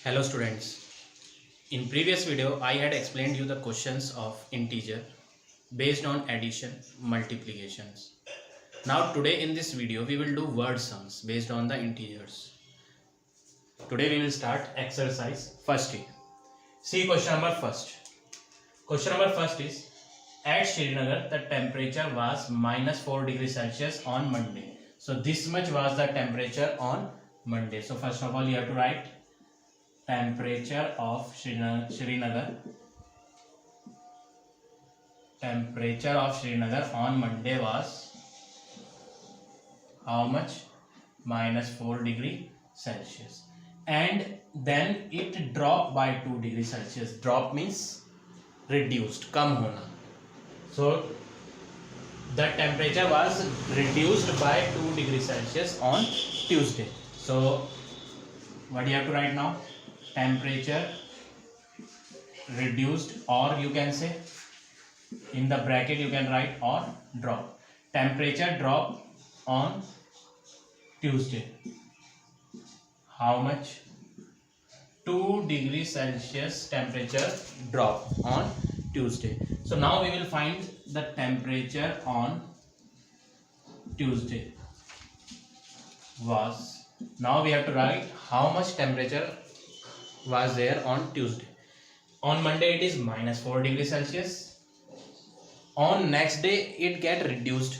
Hello students. In previous video I had explained you the questions of integer based on addition, multiplications. Now today in this video we will do word sums based on the integers. Today we will start exercise first. See question number first. Question number first is at Srinagar the temperature was -4 degrees Celsius on Monday. So this much was the temperature on Monday. So first of all you have to write temperature of Srinagar. Temperature of Srinagar on Monday was how much? -4 degree Celsius. And then it dropped by 2 degree Celsius. Drop means reduced, kam hona. So the temperature was reduced by 2 degree Celsius on Tuesday. So what do you have to write now? Temperature reduced, or you can say in the bracket you can write or drop. Temperature drop on Tuesday. How much? 2 degrees Celsius temperature drop on Tuesday. So now we will find the temperature on Tuesday was. Now we have to write how much temperature was there on Tuesday. On Monday it is -4 degrees Celsius. On next day it get reduced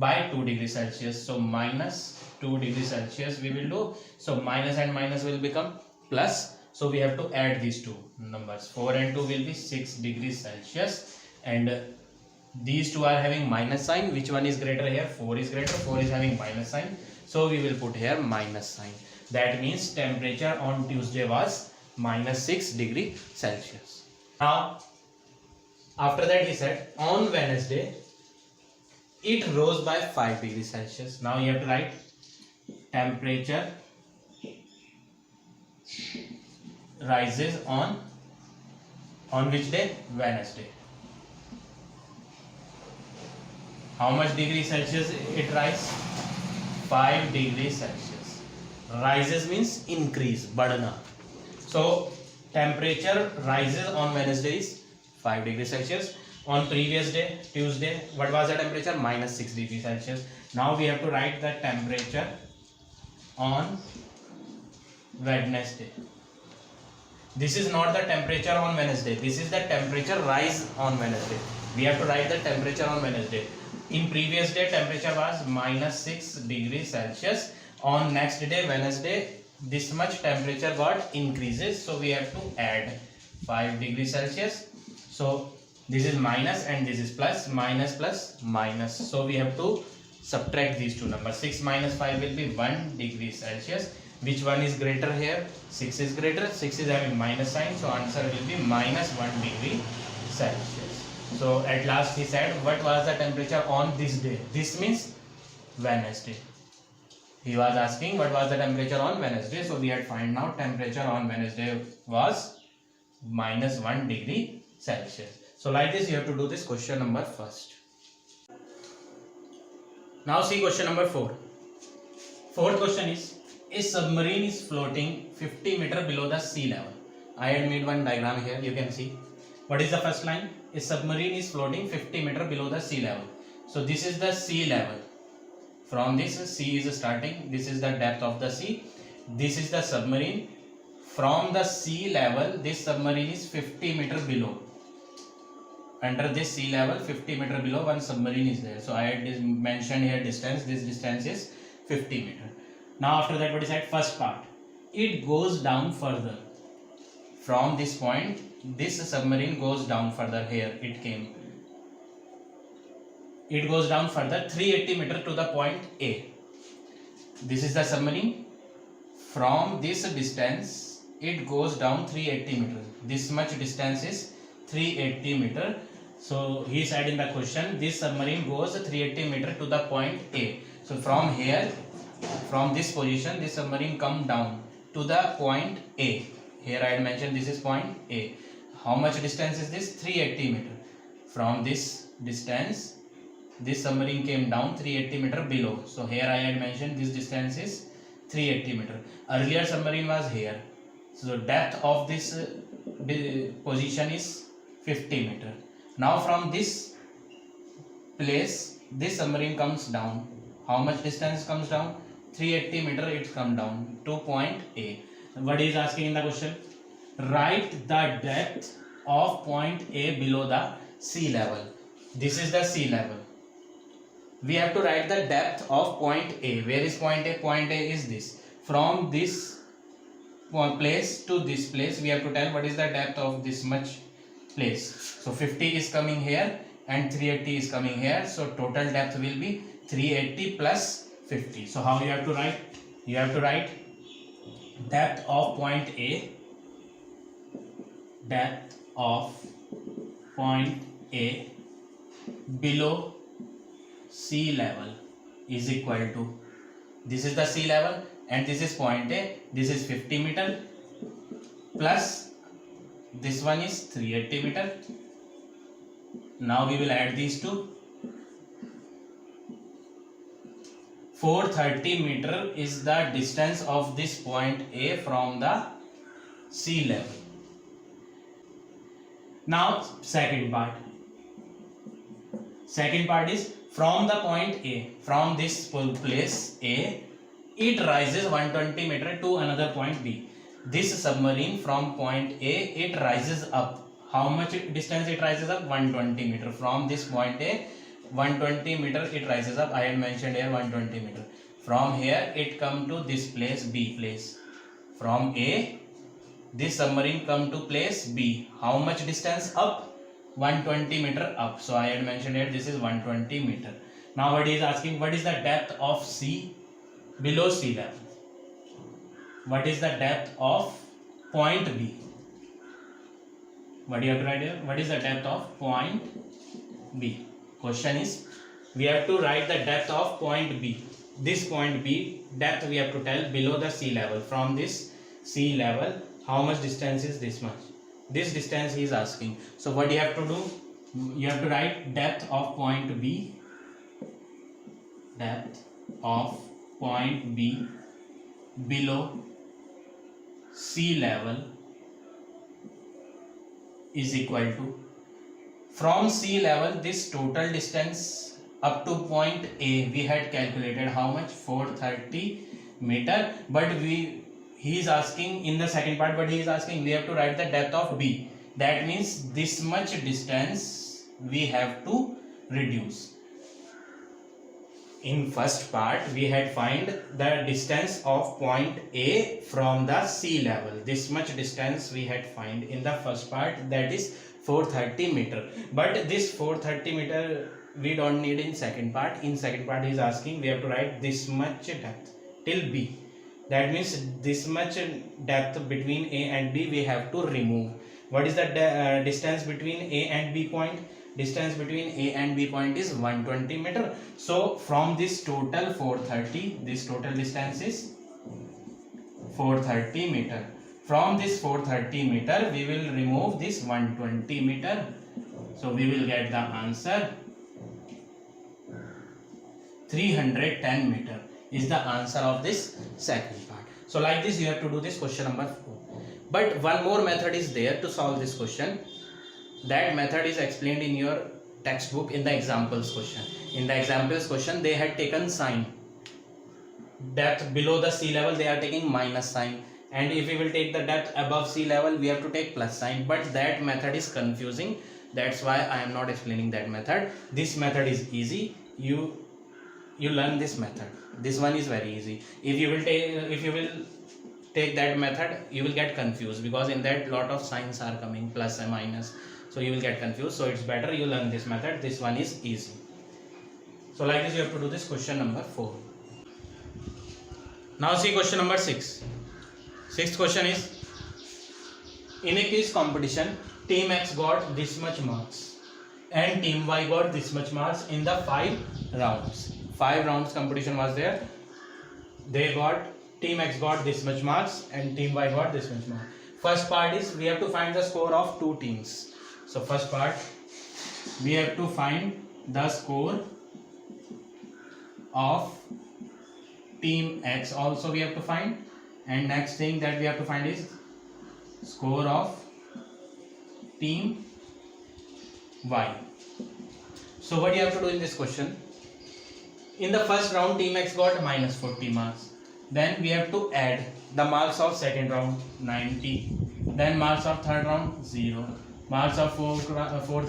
by 2 degrees Celsius. So -2 degrees Celsius we will do. So minus and minus will become plus. So we have to add these two numbers. 4 and 2 will be 6 degrees Celsius. And these two are having minus sign. Which one is greater here? 4 is greater. 4 is having minus sign. So we will put here minus sign. That means temperature on Tuesday was -6 degree Celsius. Now after that he said on Wednesday it rose by 5 degrees Celsius. Now you have to write temperature rises on which day? Wednesday. How much degree Celsius it rise? 5 degrees Celsius. Rises means increase, badna. So temperature rises on Wednesday is 5 degrees Celsius. On previous day, Tuesday, what was the temperature? -6 degrees Celsius. Now we have to write the temperature on Wednesday. This is not the temperature on Wednesday. This is the temperature rise on Wednesday. We have to write the temperature on Wednesday. In previous day, temperature was -6 degrees Celsius. On next day, Wednesday, this much temperature got increases. So we have to add 5 degrees Celsius. So this is minus and this is plus. Minus plus minus. So we have to subtract these two numbers. 6 minus 5 will be 1 degree Celsius. Which one is greater here? 6 is greater. 6 is having minus sign. So answer will be -1 degree Celsius. So at last he said what was the temperature on this day? This means Wednesday. He was asking what was the temperature on Wednesday. So we had find out temperature on Wednesday was -1 degree Celsius. So like this you have to do this question number first. Now see question number 4. Fourth question is a submarine is floating 50 meter below the sea level. I had made one diagram here. You can see. What is the first line? A submarine is floating 50 meter below the sea level. So this is the sea level. From this sea is starting. This is the depth of the sea. This is the submarine. From the sea level, this submarine is 50 meter below. Under this sea level, 50 meter below, one submarine is there. So I had mentioned here distance. This distance is 50 meter. Now after that, what is that? First part. It goes down further. From this point, this submarine goes down further. Here it came. It goes down further 380 meter to the point A. This is the submarine. From this distance, it goes down 380 meter. This much distance is 380 meter. So he said in the question, this submarine goes 380 meter to the point A. So from here, from this position, this submarine come down to the point A. Here I had mentioned this is point A. How much distance is this? 380 meter. From this distance, this submarine came down 380 meter below. So here I had mentioned this distance is 380 meter. Earlier submarine was here. So depth of this position is 50 meter. Now from this place, this submarine comes down. How much distance comes down? 380 meter it comes down to point A. What is asking in the question? Write the depth of point A below the sea level. This is the sea level. We have to write the depth of point A. Where is point A? Point A is this. From this place to this place, we have to tell what is the depth of this much place. So 50 is coming here and 380 is coming here. So total depth will be 380 plus 50. So how you have to write? You have to write depth of point A. Depth of point A below sea level is equal to, this is the sea level and this is point A, this is 50 meter plus this one is 380 meter. Now we will add these two. 430 meter is the distance of this point A from the sea level. Now second part is from the point A, from this place A, it rises 120 meter to another point B. This submarine from point A, it rises up. How much distance it rises up? 120 meter. From this point A, 120 meter it rises up. I had mentioned here 120 meter. From here it come to this place, B place. From A, this submarine come to place B. How much distance up? 120 meter up. So I had mentioned here this is 120 meter. Now what he is asking, what is the depth of sea below sea level? What is the depth of point B? What do you have to write here? What is the depth of point B? Question is, we have to write the depth of point B. This point B, depth we have to tell below the sea level. From this sea level, how much distance is this much? This distance he is asking. So what you have to do? You have to write depth of point B. Depth of point B below sea level is equal to, from sea level this total distance up to point A we had calculated how much? 430 meter. But he is asking in the second part, but he is asking we have to write the depth of B. That means this much distance we have to reduce. In first part we had find the distance of point A from the sea level. This much distance we had find in the first part, that is 430 meter. But this 430 meter we don't need in second part. In second part he is asking we have to write this much depth till B. That means this much depth between A and B we have to remove. What is the distance between A and B point? Distance between A and B point is 120 meter. So from this total 430, this total distance is 430 meter. From this 430 meter we will remove this 120 meter. So we will get the answer 310 meter is the answer of this second part. So like this you have to do this question number 4. But one more method is there to solve this question. That method is explained in your textbook in the examples question. In the examples question they had taken sign. Depth below the sea level they are taking minus sign. And if we will take the depth above sea level we have to take plus sign. But that method is confusing. That's why I am not explaining that method. This method is easy. You learn this method. This one is very easy. If you will take that method you will get confused, because in that lot of signs are coming, plus and minus. So you will get confused. So it's better you learn this method. This one is easy. So like this you have to do this question number 4. Now see question number 6. Sixth question is, in a quiz competition team X got this much marks and team Y got this much marks in the 5 rounds. 5 rounds competition was there. Team X got this much marks and team Y got this much marks. First part is we have to find the score of 2 teams. So first part we have to find the score of team X also we have to find, and next thing that we have to find is score of team Y. So what you have to do in this question? In the first round, Team X got minus 40 marks. Then we have to add the marks of second round 90. Then marks of third round 0. Marks of fourth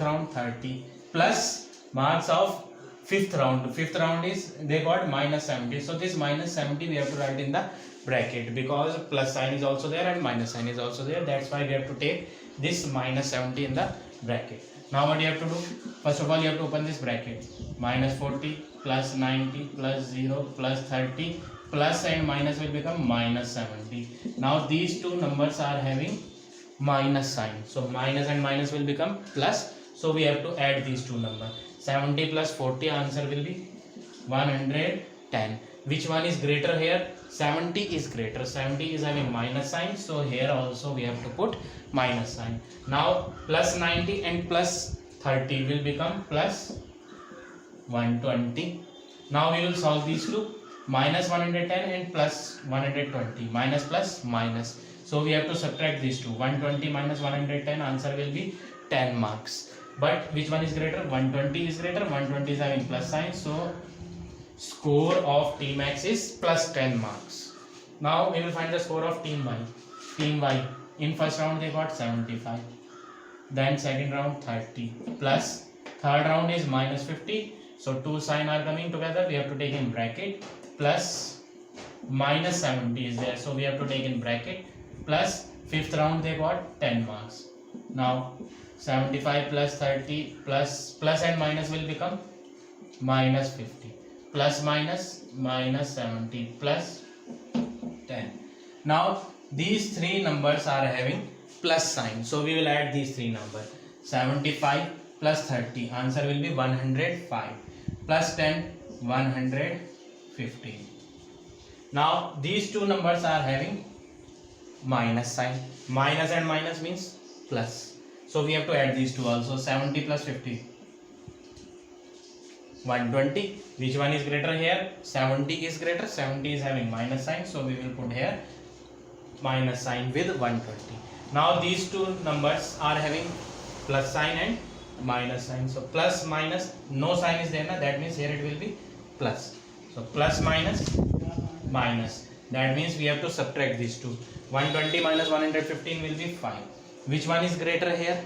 round 30. Plus marks of fifth round. Fifth round is they got minus 70. So this minus 70 we have to write in the bracket because plus sign is also there and minus sign is also there. That's why we have to take this minus 70 in the bracket. Now what you have to do? First of all, you have to open this bracket. Minus 40 plus 90 plus 0 plus 30 plus and minus will become minus 70. Now these two numbers are having minus sign. So minus and minus will become plus. So we have to add these two numbers. 70 plus 40 answer will be 110. Which one is greater here? 70 is greater. 70 is having minus sign. So here also we have to put minus sign. Now plus 90 and plus 30 will become plus 120. Now we will solve these two. Minus 110 and plus 120. Minus plus minus. So we have to subtract these two. 120 minus 110 answer will be 10 marks. But which one is greater? 120 is greater. 120 is having plus sign. So score of Team X is plus 10 marks. Now we will find the score of Team Y. Team Y. In first round they got 75. Then second round 30. Plus third round is minus 50. So two sign are coming together. We have to take in bracket. Plus minus 70 is there. So we have to take in bracket. Plus fifth round they got 10 marks. Now 75 plus 30 plus and minus will become minus 50. Plus minus minus 70 plus 10. Now these three numbers are having plus sign. So we will add these three numbers. 75 plus 30. Answer will be 105. Plus 10, 115. Now these two numbers are having minus sign. Minus and minus means plus. So we have to add these two also. 70 plus 50. 120. Which one is greater here? 70 is greater. 70 is having minus sign. So we will put here minus sign with 120. Now these two numbers are having plus sign and minus sign. So plus minus, no sign is there na, that means here it will be plus. So plus minus minus. That means we have to subtract these two. 120 minus 115 will be 5. Which one is greater here?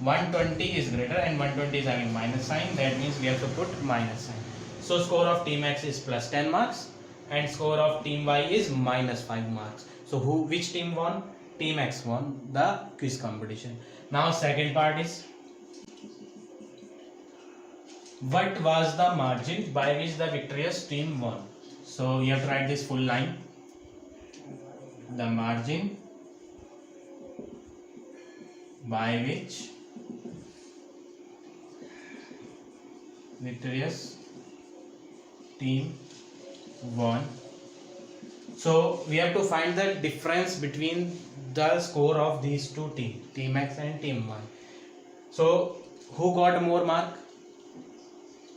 120 is greater and 120 is having minus sign. That means we have to put minus sign. So score of Team X is plus 10 marks and score of Team Y is minus 5 marks. So which team won? Team X won the quiz competition. Now second part is, what was the margin by which the victorious team won? So you have to write this full line. The margin by which victorious team won. So we have to find the difference between the score of these two teams, Team X and Team Y. So who got more mark?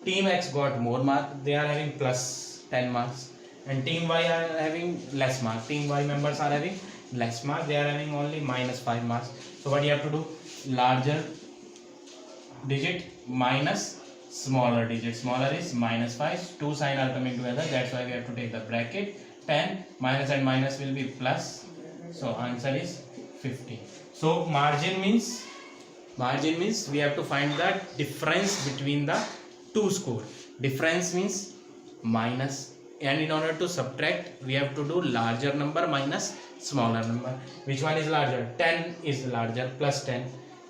Team X got more mark. They are having plus 10 marks. And Team Y are having less mark. Team Y members are having less mark. They are having only minus 5 marks. So what you have to do? Larger digit minus smaller digit. Smaller is minus 5. Two sign are coming together. That's why we have to take the bracket. 10 minus and minus will be plus. So answer is 50. So margin means we have to find the difference between the two score. Difference means minus, and in order to subtract we have to do larger number minus smaller number. Which one is larger? 10 is larger, plus 10,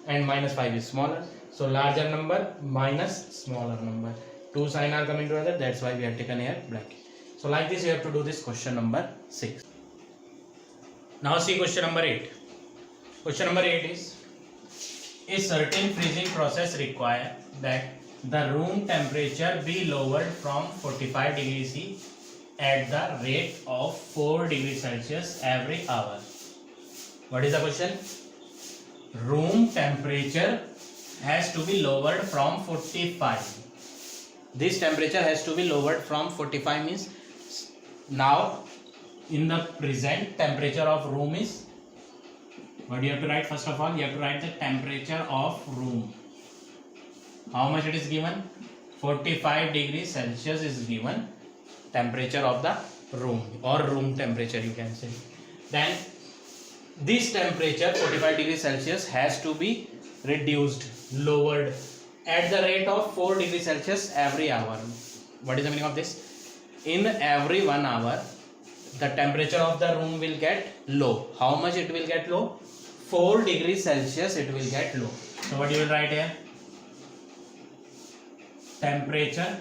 and minus 5 is smaller. So larger number minus smaller number. Two sign are coming together. That's why we have taken here bracket. So like this you have to do this question number 6. Now see question number 8. Question number 8 is, a certain freezing process requires that the room temperature be lowered from 45 degrees C at the rate of 4 degrees Celsius every hour. What is the question? Room temperature has to be lowered from 45. This temperature has to be lowered from 45 means now in the present temperature of room is What you have to write? First of all, you have to write the temperature of room. How much it is given? 45 degrees Celsius is given temperature of the room, or room temperature you can say. Then this temperature 45 degrees Celsius has to be reduced, lowered at the rate of 4 degrees Celsius every hour. What is the meaning of this? In every 1 hour the temperature of the room will get low. How much it will get low? 4 degrees Celsius it will get low. So what you will write here? Temperature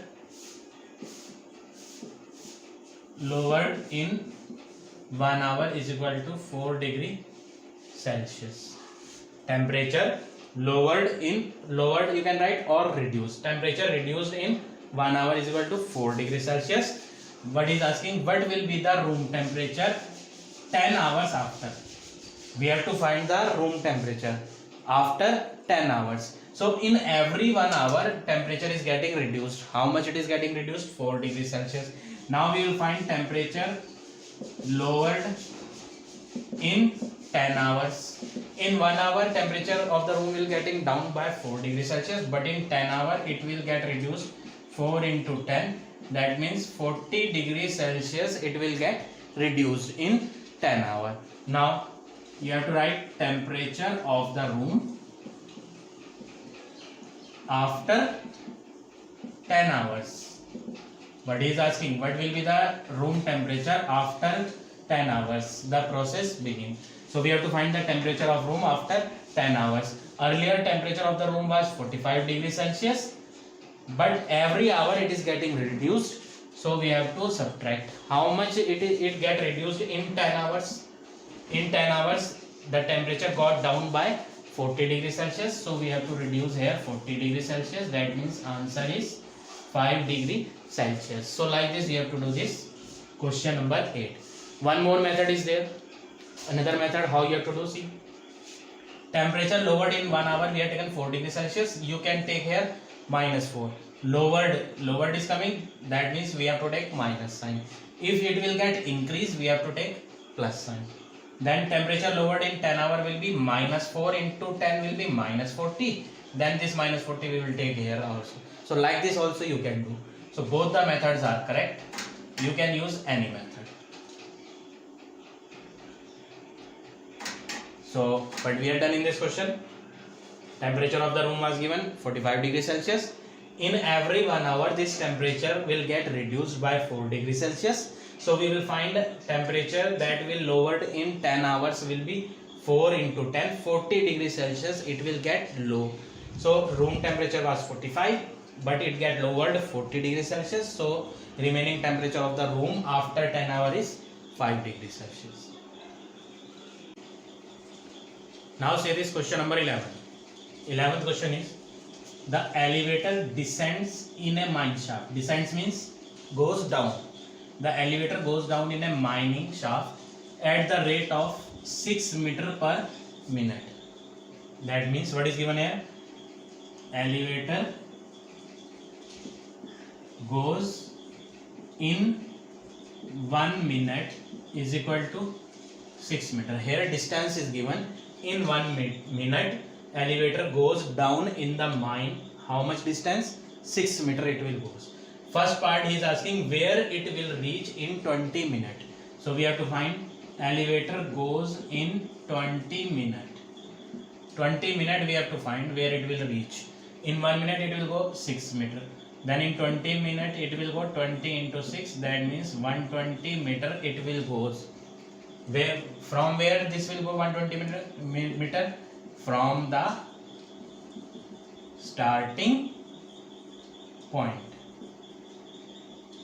lowered in 1 hour is equal to 4 degree Celsius. Temperature lowered you can write, or reduced. Temperature reduced in 1 hour is equal to 4 degrees Celsius. What is asking? What will be the room temperature 10 hours after? We have to find the room temperature after 10 hours. So in every 1 hour temperature is getting reduced. How much it is getting reduced? 4 degrees Celsius. Now we will find temperature lowered in 10 hours. In 1 hour temperature of the room will getting down by 4 degrees Celsius, but in 10 hour it will get reduced 4 into 10, that means 40 degrees Celsius it will get reduced in 10 hour. Now you have to write temperature of the room after 10 hours. But he is asking what will be the room temperature after 10 hours. The process begins. So we have to find the temperature of room after 10 hours. Earlier temperature of the room was 45 degrees Celsius, but every hour it is getting reduced. So we have to subtract. How much it get reduced in 10 hours? In 10 hours the temperature got down by 40 degrees Celsius. So we have to reduce here 40 degrees Celsius. That means answer is 5 degree Celsius. So like this you have to do this question number 8. One more method is there. Another method how you have to do, see. Temperature lowered in 1 hour we have taken 4 degrees Celsius. You can take here -4. Lowered is coming, that means we have to take minus sign. If it will get increased we have to take plus sign. Then temperature lowered in 10 hour will be -4 into 10 will be -40. Then this -40 we will take here also. So like this also you can do. So both the methods are correct. You can use any method. So what we have done in this question, temperature of the room was given 45 degrees Celsius. In every 1 hour this temperature will get reduced by 4 degrees Celsius. So we will find temperature that will lowered in 10 hours will be 4 into 10, 40 degrees Celsius it will get low. So room temperature was 45, but it get lowered 40 degrees Celsius. So remaining temperature of the room after 10 hours is 5 degrees Celsius. Now say this question number 11. 11th question is, the elevator descends in a mine shaft. Descends means goes down. The elevator goes down in a mining shaft at the rate of 6 meters per minute. That means what is given here? Elevator goes in 1 minute is equal to 6 meters. Here distance is given. In 1 minute elevator goes down in the mine. How much distance? 6 meters it will go. First part he is asking where it will reach in 20 minutes. So we have to find elevator goes in 20 minutes. 20 minutes we have to find where it will reach. In 1 minute it will go 6 meters. Then in 20 minutes it will go 20 into 6. That means 120 meters it will go. From where this will go 120 meter? From the starting point.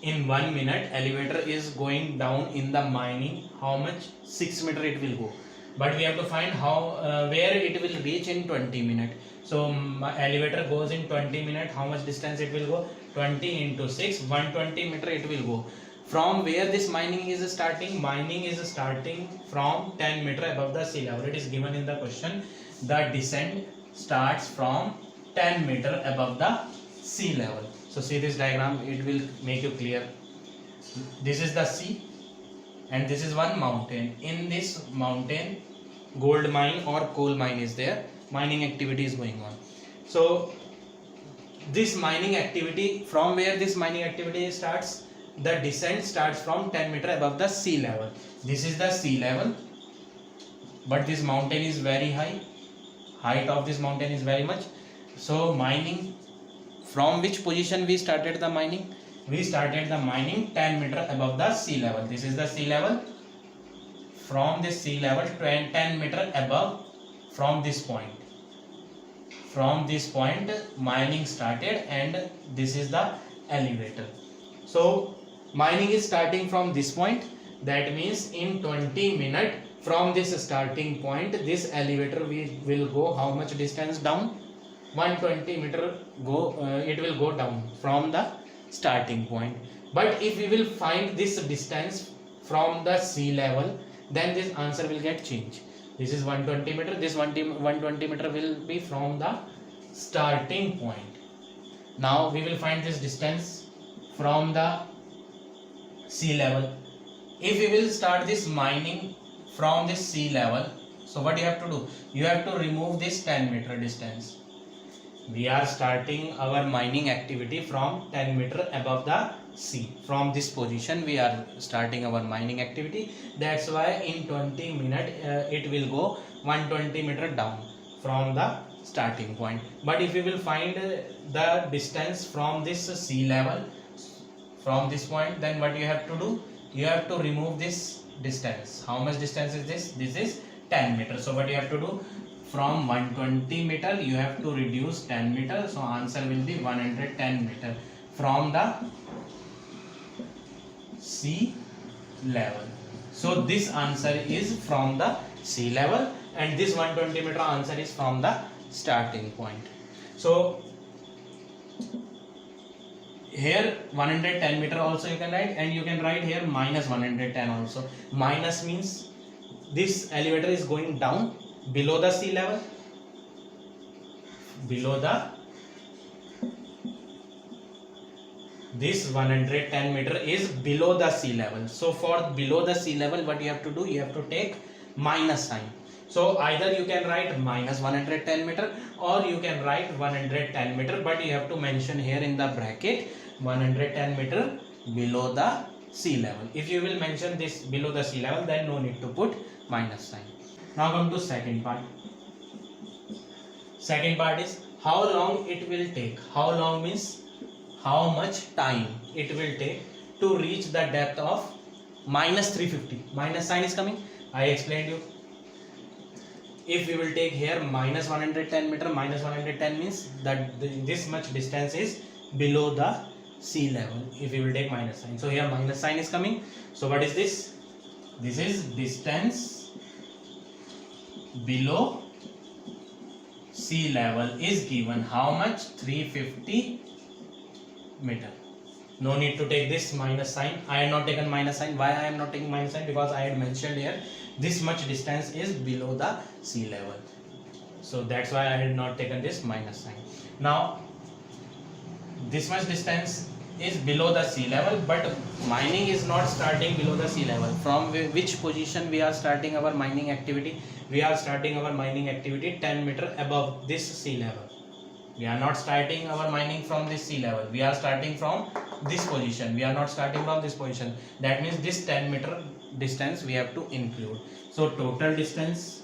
In 1 minute elevator is going down in the mining. How much? 6 meters it will go. But we have to find how where it will reach in 20 minutes. So elevator goes in 20 minutes. How much distance it will go? 20 into 6, 120 meter it will go. From where this mining is starting? Mining is starting from 10 meter above the sea level. It is given in the question. The descent starts from 10 meter above the sea level. So see this diagram, it will make you clear. This is the sea and this is one mountain. In this mountain gold mine or coal mine is there, mining activity is going on. So this mining activity, from where this mining activity starts, the descent starts from 10 meter above the sea level. This is the sea level, but this mountain is very high, height of this mountain is very much. So mining, from which position we started the mining? We started the mining 10 meter above the sea level. This is the sea level. From this sea level 10 meter above, from this point, mining started, and this is the elevator. So mining is starting from this point. That means in 20 minutes from this starting point, this elevator will go how much distance down? 120 meter go, it will go down from the starting point. But if we will find this distance from the sea level, then this answer will get changed. This is 120 meter, this 120 meter will be from the starting point. Now we will find this distance from the sea level. If we will start this mining from this sea level, so what you have to do? You have to remove this 10 meter distance. We are starting our mining activity from 10 meter above the sea. From this position we are starting our mining activity. That's why in 20 minutes it will go 120 meter down from the starting point. But if we will find the distance from this sea level, from this point, then what you have to do? You have to remove this distance. How much distance is this? This is 10 meter. So what you have to do? From 120 meter you have to reduce 10 meter. So answer will be 110 meter from the sea level. So this answer is from the sea level, and this 120 meter answer is from the starting point. So here 110 meter also you can write, and you can write here minus 110 also. Minus means this elevator is going down below the sea level, this 110 meter is below the sea level. So for below the sea level, what you have to do? You have to take minus sign. So either you can write minus 110 meter or you can write 110 meter, but you have to mention here in the bracket 110 meter below the sea level. If you will mention this below the sea level, then no need to put minus sign. Now come to second part. Second part is how long it will take. How long means how much time it will take to reach the depth of minus 350. Minus sign is coming. I explained you. If we will take here minus 110 meter, minus 110 means that this much distance is below the sea level. If we will take minus sign, so here minus sign is coming. So what is this? This is distance below sea level is given how much? 350 meter. No need to take this minus sign. I have not taken minus sign. Why I am not taking minus sign? Because I had mentioned here this much distance is below the sea level. So that's why I had not taken this minus sign. Now this much distance is below the sea level, but mining is not starting below the sea level. From which position we are starting our mining activity? We are starting our mining activity 10 meter above this sea level. We are not starting our mining from this sea level. We are starting from this position. We are not starting from this position. That means this 10 meter distance we have to include. So total distance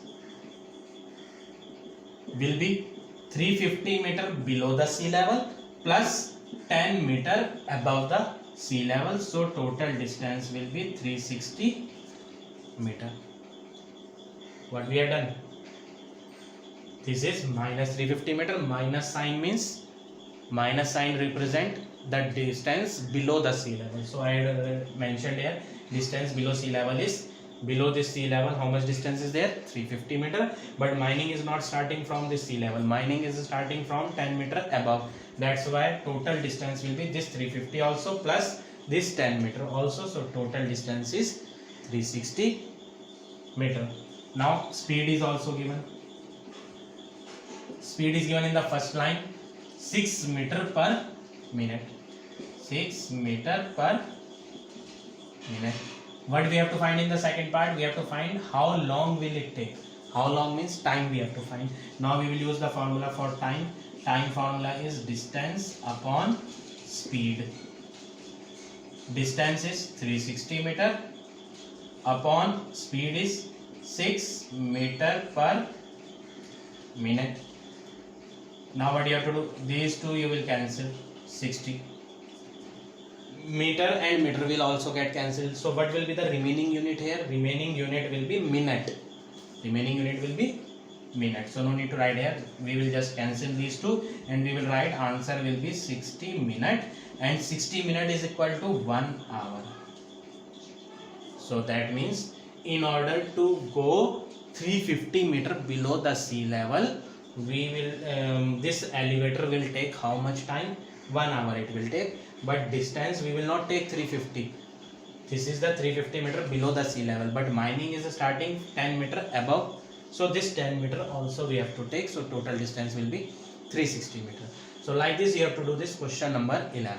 will be 350 meter below the sea level plus 10 meter above the sea level. So total distance will be 360 meter. What we have done? This is minus 350 meter. Minus sign means minus sign represent the distance below the sea level. So I mentioned here distance below sea level is below this sea level. How much distance is there? 350 meter. But mining is not starting from this sea level. Mining is starting from 10 meter above. That's why total distance will be this 350 also plus this 10 meter also. So total distance is 360 meter. Now speed is also given. Speed is given in the first line 6 meter per minute. 6 meter per minute. What we have to find in the second part? We have to find how long will it take. How long means time we have to find. Now we will use the formula for time. Time formula is distance upon speed. Distance is 360 meter upon speed is 6 meter per minute. Now what you have to do, these two you will cancel. 60 meter and meter will also get cancelled. So what will be the remaining unit here? Remaining unit will be minute. Remaining unit will be minute. So no need to write here. We will just cancel these two and we will write answer will be 60 minute, and 60 minute is equal to 1 hour. So that means in order to go 350 meter below the sea level, we will this elevator will take how much time? 1 hour it will take, but distance we will not take 350. This is the 350 meter below the sea level, but mining is starting 10 meter above. So this 10 meter also we have to take. So total distance will be 360 meter. So like this you have to do this question number 11.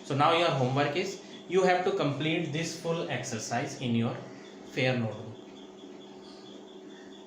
So now your homework is you have to complete this full exercise in your fair notebook.